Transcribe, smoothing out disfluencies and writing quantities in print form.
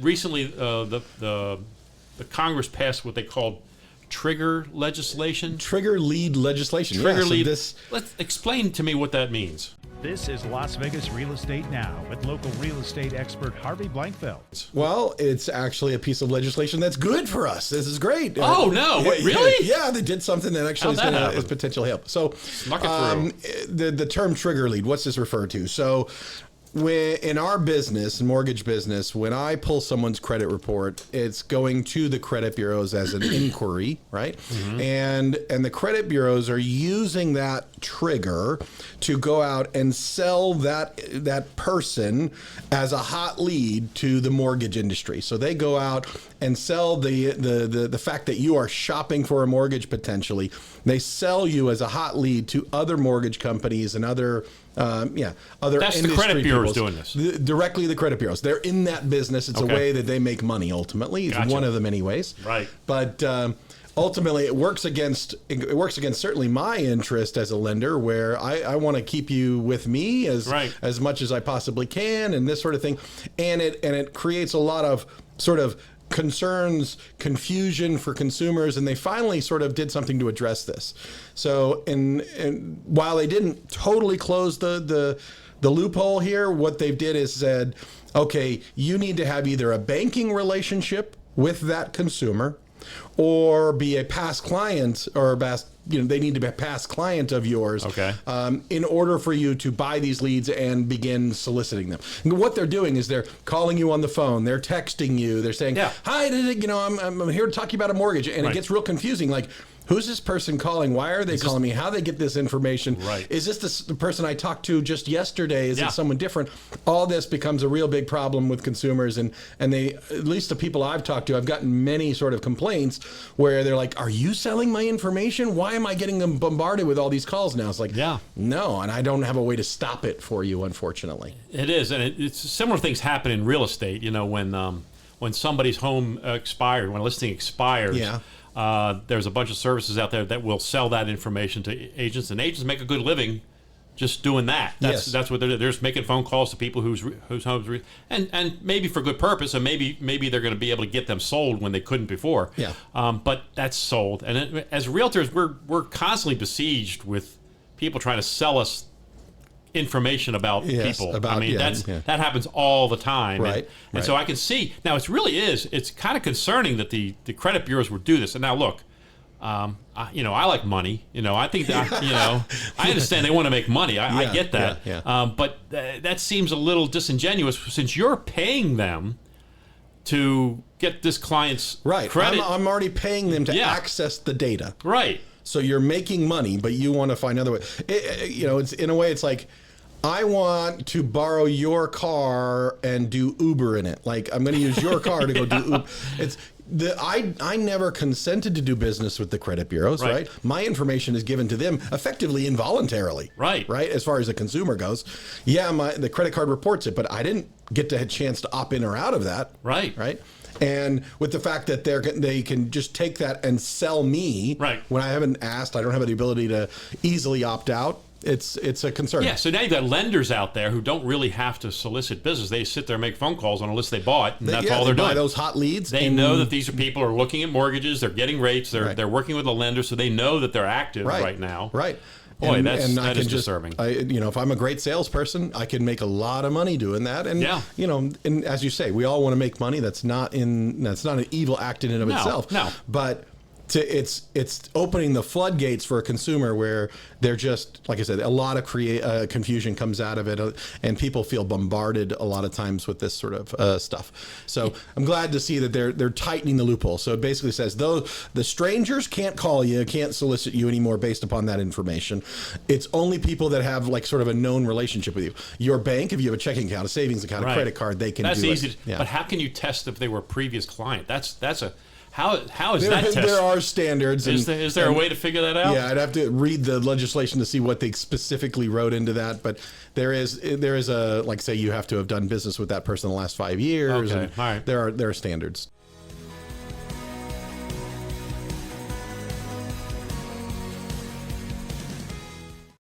Recently, the Congress passed what they called trigger legislation. Trigger lead legislation. Trigger yeah, so lead. This, Let's explain to me what that means. This is Las Vegas Real Estate Now with local real estate expert Harvey Blankfeld. well, it's actually a piece of legislation that's good for us. This is great. Oh, no. What, really? Yeah, they did something that actually is potential help. So, Snuck it through. the term trigger lead, what's this refer to? So, in our business, mortgage business, when I pull someone's credit report, it's going to the credit bureaus as an inquiry, right? Mm-hmm. And the credit bureaus are using that trigger to go out and sell that person as a hot lead to the mortgage industry. So they go out and sell the fact that you are shopping for a mortgage potentially. They sell you as a hot lead to other mortgage companies and other other That's industry the credit bureaus peoples. doing this. Directly the credit bureaus. They're in that business. It's Okay. a way that they make money ultimately. It's Gotcha. one of the many ways. Right. But ultimately it works against certainly my interest as a lender, where I want to keep you with me as much as I possibly can, and this sort of thing. And it creates a lot of sort of concerns, confusion for consumers, and they finally sort of did something to address this. So, and while they didn't totally close the loophole here, what they did is said, okay, you need to have either a banking relationship with that consumer, or be a past client, or they need to be a past client of yours, okay, in order for you to buy these leads and begin soliciting them. And what they're doing is they're calling you on the phone, they're texting you, they're saying, hi, I'm here to talk to you about a mortgage, and it gets real confusing. Like, who's this person calling? Why are they calling me? How they get this information? Right. Is this the person I talked to just yesterday? Is it someone different? All this becomes a real big problem with consumers, and they, at least the people I've talked to, I've gotten many sort of complaints where they're like, are you selling my information? Why am I getting them bombarded with all these calls now? It's like, no, and I don't have a way to stop it for you, unfortunately. It is, and it's similar things happen in real estate. You know, when somebody's home expired, when a listing expires, there's a bunch of services out there that will sell that information to agents, and agents make a good living just doing that. That's what they're just making phone calls to people whose homes and maybe for good purpose, and maybe they're going to be able to get them sold when they couldn't before. But that's sold, and as realtors, we're constantly besieged with people trying to sell us information about people. That happens all the time. And so I can see now it's kind of concerning that the credit bureaus would do this. And now look, I like money. I think that, I understand they want to make money. I get that. But that seems a little disingenuous, since you're paying them to get this client's credit. I'm already paying them to access the data. Right. So you're making money, but you want to find other ways. It's in a way, it's like, I want to borrow your car and do Uber in it. Like, I'm going to use your car to go do Uber. I never consented to do business with the credit bureaus, right? My information is given to them effectively involuntarily, right? As far as the consumer goes, the credit card reports it, but I didn't get a chance to opt in or out of that, right? And with the fact that they can just take that and sell me, when I haven't asked, I don't have the ability to easily opt out. It's a concern. Yeah, so now you've got lenders out there who don't really have to solicit business. They sit there and make phone calls on a list they bought, and that's all they're doing. Buy those hot leads. They know that these are people who are looking at mortgages, they're getting rates, they're working with the lender, so they know that they're active right now. Boy, that is disturbing. If I'm a great salesperson, I can make a lot of money doing that. And and as you say, we all want to make money. That's not an evil act in and of itself. No. But it's opening the floodgates for a consumer where they're just, like I said, a lot of confusion comes out of it, and people feel bombarded a lot of times with this sort of stuff. So I'm glad to see that they're tightening the loophole. So it basically says, though the strangers can't call you, can't solicit you anymore based upon that information. It's only people that have like sort of a known relationship with you. Your bank, if you have a checking account, a savings account, a credit card, they can do it. That's easy. But how can you test if they were a previous client? How is that tested? There are standards. Is there a way to figure that out? Yeah, I'd have to read the legislation to see what they specifically wrote into that. But there is a, like, say, you have to have done business with that person in the last 5 years. Okay, all right. There are standards.